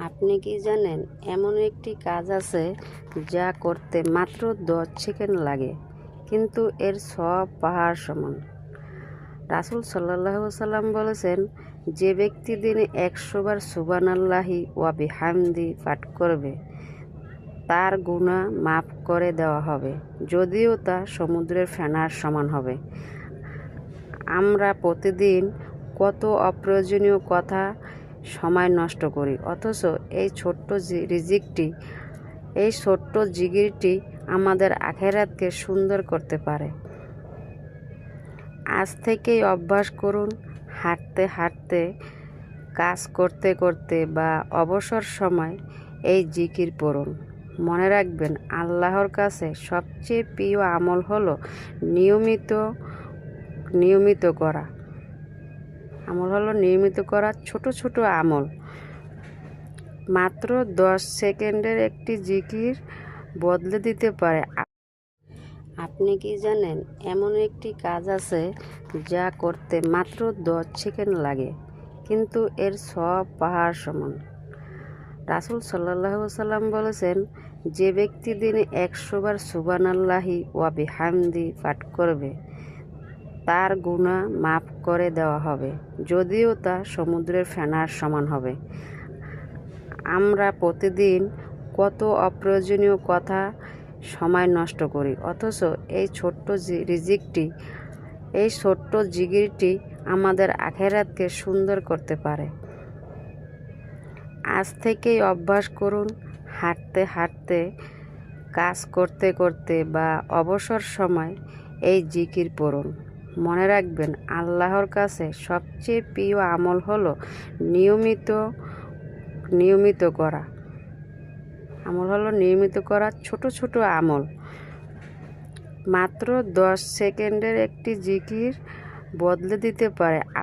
আপনি কি জানেন এমন একটি কাজ আছে যা করতে মাত্র 10 সেকেন্ড লাগে, কিন্তু এর সব পাহাড় সমান। রাসূল সাল্লাল্লাহু আলাইহি ওয়াসাল্লাম বলেছেন, যে ব্যক্তি দিনে 100 বার সুবহানাল্লাহি ওয়া বিহামদি পাঠ করবে তার গুনাহ মাফ করে দেওয়া হবে, যদিও তা সমুদ্রের ফেনার সমান হবে। আমরা প্রতিদিন কত অপ্রয়োজনীয় কথা সময় নষ্ট করি, অথচ এই ছোট্ট জিগিরটি আমাদের আখিরাতকে সুন্দর করতে পারে। আজ থেকেই অভ্যাস করুন, হাঁটতে হাঁটতে, কাজ করতে করতে বা অবসর সময় এই জিকির পড়ুন। মনে রাখবেন, আল্লাহর কাছে সবচেয়ে প্রিয় আমল হলো নিয়মিত করা ছোট ছোট আমল। মাত্র 10 সেকেন্ডের একটি জিকির বদলে দিতে পারে। আপনি কি জানেন এমন একটি কাজ আছে যা করতে মাত্র 10 সেকেন্ড লাগে, কিন্তু এর সব পাহাড় সমান। রাসূল সাল্লাল্লাহু আলাইহি ওয়াসাল্লাম বলেছেন, যে ব্যক্তি দিনে 100 বার সুবহানাল্লাহি ওয়া বিহামদি পাঠ করবে তার গুনাহ মাফ করে দেওয়া হবে, যদিও তা সমুদ্রের ফেনার সমান হবে। আমরা প্রতিদিন কত অপ্রয়োজনীয় কথা সময় নষ্ট করি, অথচ এই ছোট্ট জিগিরটি আমাদের আখিরাতকে সুন্দর করতে পারে। আজ থেকেই অভ্যাস করুন, হাঁটতে হাঁটতে, কাজ করতে করতে বা অবসর সময় এই জিকির পড়ুন। মনে রাখবেন, আল্লাহর কাছে সবচেয়ে প্রিয় আমল হলো নিয়মিত করা ছোট ছোট আমল। মাত্র 10 সেকেন্ডের একটি জিকির বদলে দিতে পারে